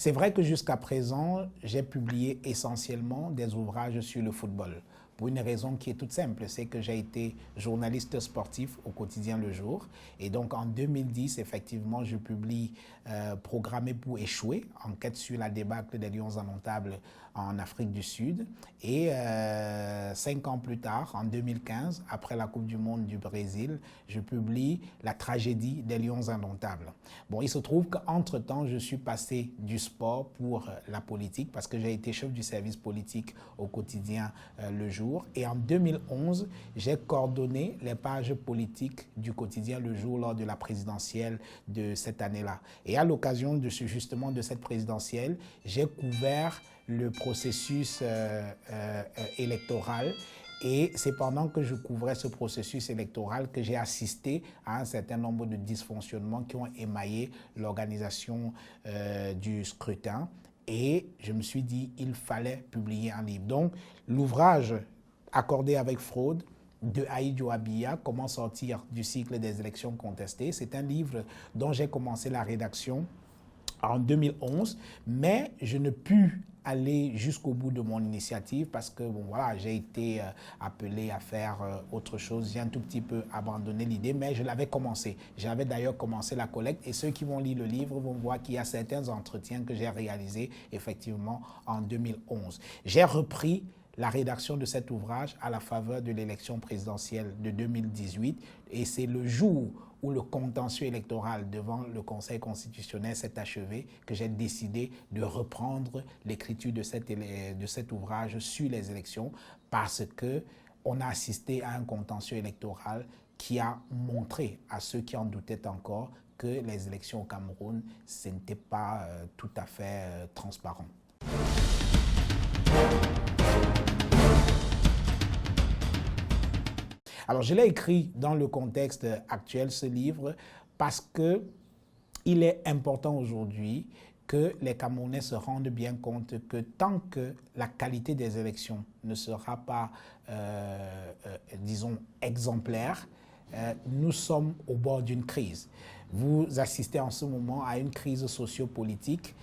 C'est vrai que jusqu'à présent, j'ai publié essentiellement des ouvrages sur le football. Pour une raison qui est toute simple, c'est que j'ai été journaliste sportif au quotidien Le Jour. Et donc en 2010, effectivement, je publie Programmé pour échouer, enquête sur la débâcle des Lions indomptables en Afrique du Sud. Et 5 ans plus tard, en 2015, après la Coupe du Monde du Brésil, je publie La tragédie des Lions indomptables. Bon, il se trouve qu'entre-temps, je suis passé du sport pour la politique parce que j'ai été chef du service politique au quotidien Le Jour. Et en 2011, j'ai coordonné les pages politiques du quotidien Le Jour lors de la présidentielle de cette année-là. Et à l'occasion de justement de cette présidentielle, j'ai couvert le processus électoral. Et c'est pendant que je couvrais ce processus électoral que j'ai assisté à un certain nombre de dysfonctionnements qui ont émaillé l'organisation du scrutin. Et je me suis dit, il fallait publier un livre. Donc, l'ouvrage Accordé avec fraude de Ahidjo Abiya, Comment sortir du cycle des élections contestées, c'est un livre dont j'ai commencé la rédaction en 2011, mais je ne pus aller jusqu'au bout de mon initiative parce que bon, voilà, j'ai été appelé à faire autre chose. J'ai un tout petit peu abandonné l'idée, mais je l'avais commencé. J'avais d'ailleurs commencé la collecte et ceux qui vont lire le livre vont voir qu'il y a certains entretiens que j'ai réalisés effectivement en 2011. J'ai repris la rédaction de cet ouvrage à la faveur de l'élection présidentielle de 2018 et c'est le jour où le contentieux électoral devant le Conseil constitutionnel s'est achevé que j'ai décidé de reprendre l'écriture de cet ouvrage sur les élections parce qu'on a assisté à un contentieux électoral qui a montré à ceux qui en doutaient encore que les élections au Cameroun, ce n'était pas tout à fait transparent. Alors, je l'ai écrit dans le contexte actuel, ce livre, parce qu'il est important aujourd'hui que les Camerounais se rendent bien compte que tant que la qualité des élections ne sera pas, disons, exemplaire, nous sommes au bord d'une crise. Vous assistez en ce moment à une crise sociopolitique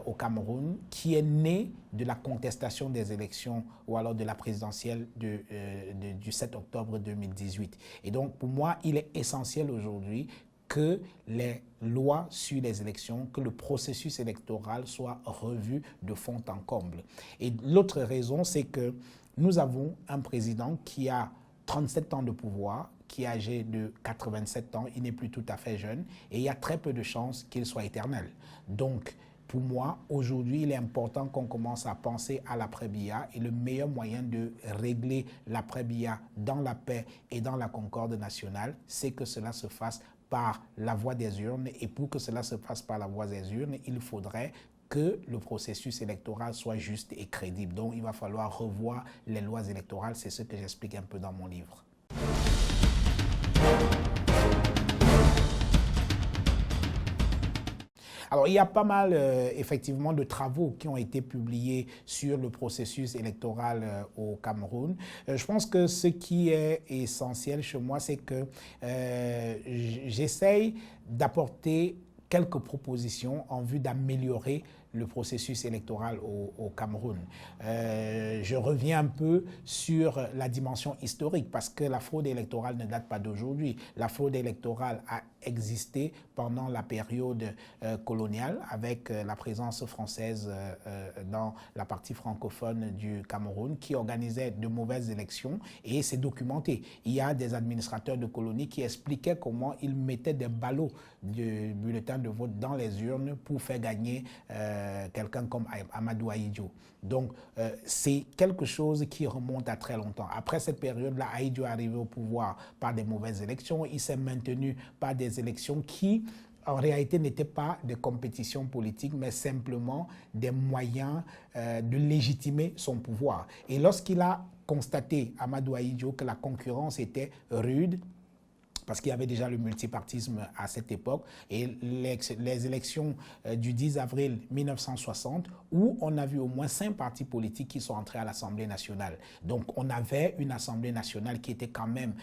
au Cameroun qui est née de la contestation des élections ou alors de la présidentielle du 7 octobre 2018. Et donc, pour moi, il est essentiel aujourd'hui que les lois sur les élections, que le processus électoral soit revu de fond en comble. Et l'autre raison, c'est que nous avons un président qui a 37 ans de pouvoir, qui est âgé de 87 ans, il n'est plus tout à fait jeune, et il y a très peu de chances qu'il soit éternel. Donc, pour moi, aujourd'hui, il est important qu'on commence à penser à l'après-Biya et le meilleur moyen de régler l'après-Biya dans la paix et dans la concorde nationale, c'est que cela se fasse par la voie des urnes. Et pour que cela se fasse par la voie des urnes, il faudrait que le processus électoral soit juste et crédible. Donc, il va falloir revoir les lois électorales. C'est ce que j'explique un peu dans mon livre. Alors, il y a pas mal, effectivement, de travaux qui ont été publiés sur le processus électoral au Cameroun. Je pense que ce qui est essentiel chez moi, c'est que j'essaye d'apporter quelques propositions en vue d'améliorer le processus électoral au Cameroun. Je reviens un peu sur la dimension historique parce que la fraude électorale ne date pas d'aujourd'hui. La fraude électorale a existé pendant la période coloniale avec la présence française dans la partie francophone du Cameroun qui organisait de mauvaises élections et c'est documenté. Il y a des administrateurs de colonies qui expliquaient comment ils mettaient des ballots de bulletins de vote dans les urnes pour faire gagner quelqu'un comme Amadou Ahidjo. Donc, c'est quelque chose qui remonte à très longtemps. Après cette période-là, Ahidjo est arrivé au pouvoir par des mauvaises élections. Il s'est maintenu par des élections qui, en réalité, n'étaient pas des compétitions politiques, mais simplement des moyens de légitimer son pouvoir. Et lorsqu'il a constaté, Amadou Ahidjo, que la concurrence était rude, parce qu'il y avait déjà le multipartisme à cette époque, et les élections du 10 avril 1960, où on a vu au moins 5 partis politiques qui sont entrés à l'Assemblée nationale. Donc on avait une Assemblée nationale qui était quand même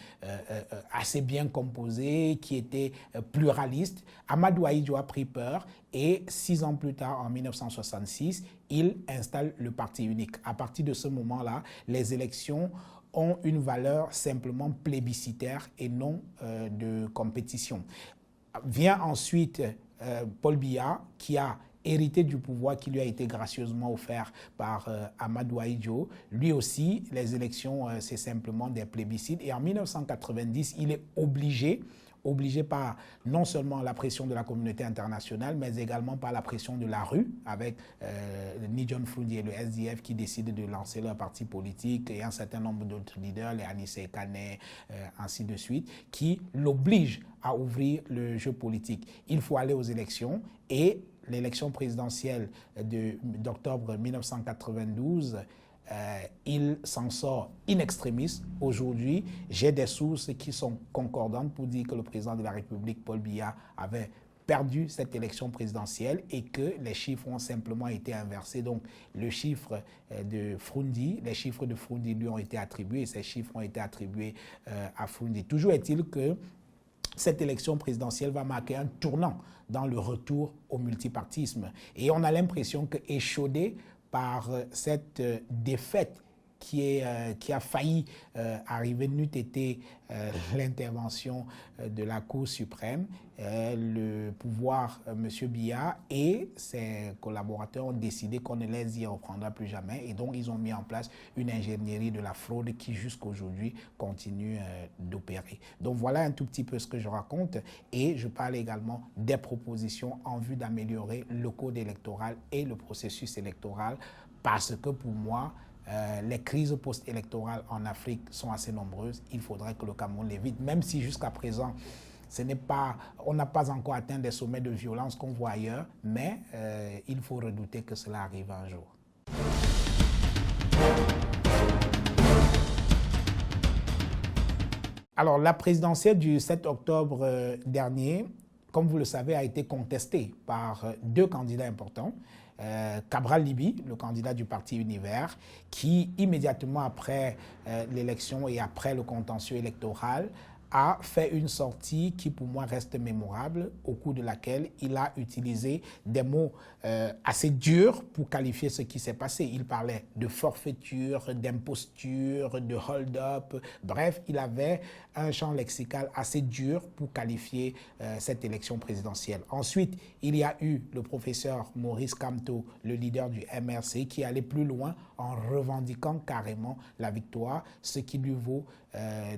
assez bien composée, qui était pluraliste. Amadou Ahidjo a pris peur, et 6 ans plus tard, en 1966, il installe le parti unique. À partir de ce moment-là, les élections ont une valeur simplement plébiscitaire et non de compétition. Vient ensuite Paul Biya, qui a hérité du pouvoir qui lui a été gracieusement offert par Amadou Ahidjo. Lui aussi, les élections, c'est simplement des plébiscites. Et en 1990, il est obligé par non seulement la pression de la communauté internationale, mais également par la pression de la rue, avec John Froundi et le SDF qui décident de lancer leur parti politique, et un certain nombre d'autres leaders, les Anissé Kané, ainsi de suite, qui l'obligent à ouvrir le jeu politique. Il faut aller aux élections, et l'élection présidentielle d'octobre 1992, il s'en sort in extremis. Aujourd'hui, j'ai des sources qui sont concordantes pour dire que le président de la République, Paul Biya, avait perdu cette élection présidentielle et que les chiffres ont simplement été inversés. Donc, le chiffre de Froundi, les chiffres de Froundi lui ont été attribués, et ces chiffres ont été attribués à Froundi. Toujours est-il que cette élection présidentielle va marquer un tournant dans le retour au multipartisme. Et on a l'impression que, échaudé par cette défaite qui a failli arriver, n'eût été l'intervention de la Cour suprême, le pouvoir, M. Biya et ses collaborateurs ont décidé qu'on ne les y reprendra plus jamais, et donc ils ont mis en place une ingénierie de la fraude qui jusqu'aujourd'hui continue d'opérer. Donc voilà un tout petit peu ce que je raconte, et je parle également des propositions en vue d'améliorer le code électoral et le processus électoral, parce que pour moi, les crises post-électorales en Afrique sont assez nombreuses. Il faudrait que le Cameroun l'évite, même si jusqu'à présent, on n'a pas encore atteint des sommets de violence qu'on voit ailleurs, mais il faut redouter que cela arrive un jour. Alors, la présidentielle du 7 octobre dernier, comme vous le savez, a été contestée par 2 candidats importants. Cabral Libby, le candidat du parti Univers, qui immédiatement après l'élection et après le contentieux électoral a fait une sortie qui pour moi reste mémorable, au cours de laquelle il a utilisé des mots assez durs pour qualifier ce qui s'est passé. Il parlait de forfaiture, d'imposture, de hold-up, bref, il avait un champ lexical assez dur pour qualifier cette élection présidentielle. Ensuite, il y a eu le professeur Maurice Kamto, le leader du MRC, qui allait plus loin en revendiquant carrément la victoire, ce qui lui vaut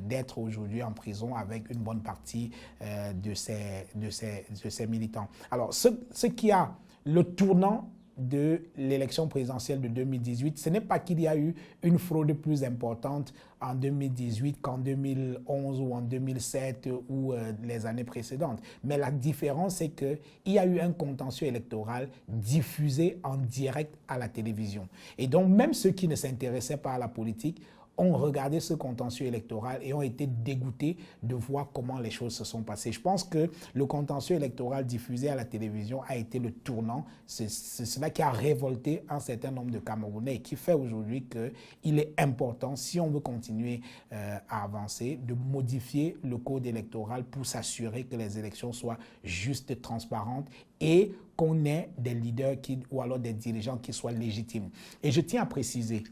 d'être aujourd'hui en prison avec une bonne partie de ses militants. Alors, ce qui a le tournant de l'élection présidentielle de 2018, ce n'est pas qu'il y a eu une fraude plus importante en 2018 qu'en 2011 ou en 2007 ou les années précédentes. Mais la différence, c'est qu'il y a eu un contentieux électoral diffusé en direct à la télévision. Et donc, même ceux qui ne s'intéressaient pas à la politique ont regardé ce contentieux électoral et ont été dégoûtés de voir comment les choses se sont passées. Je pense que le contentieux électoral diffusé à la télévision a été le tournant. C'est cela qui a révolté un certain nombre de Camerounais et qui fait aujourd'hui qu'il est important, si on veut continuer à avancer, de modifier le code électoral pour s'assurer que les élections soient justes, transparentes et qu'on ait des leaders ou alors des dirigeants qui soient légitimes. Et je tiens à préciser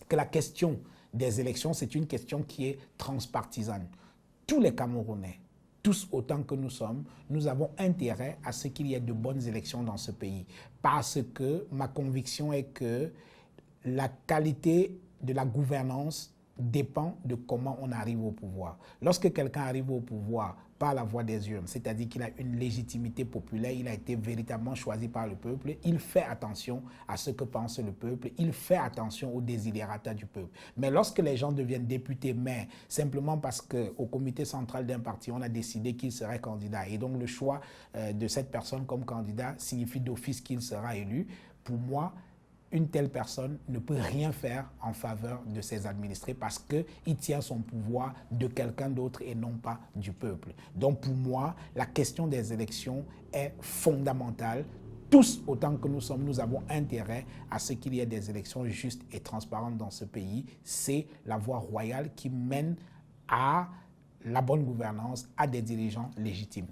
que la question des élections, c'est une question qui est transpartisane. Tous les Camerounais, tous autant que nous sommes, nous avons intérêt à ce qu'il y ait de bonnes élections dans ce pays. Parce que ma conviction est que la qualité de la gouvernance dépend de comment on arrive au pouvoir. Lorsque quelqu'un arrive au pouvoir par la voie des urnes, c'est-à-dire qu'il a une légitimité populaire, il a été véritablement choisi par le peuple, il fait attention à ce que pense le peuple, il fait attention aux desiderata du peuple. Mais lorsque les gens deviennent députés, mais simplement parce qu'au comité central d'un parti, on a décidé qu'il serait candidat, et donc le choix de cette personne comme candidat signifie d'office qu'il sera élu, pour moi, une telle personne ne peut rien faire en faveur de ses administrés parce qu'il tient son pouvoir de quelqu'un d'autre et non pas du peuple. Donc pour moi, la question des élections est fondamentale. Tous, autant que nous sommes, nous avons intérêt à ce qu'il y ait des élections justes et transparentes dans ce pays. C'est la voie royale qui mène à la bonne gouvernance, à des dirigeants légitimes.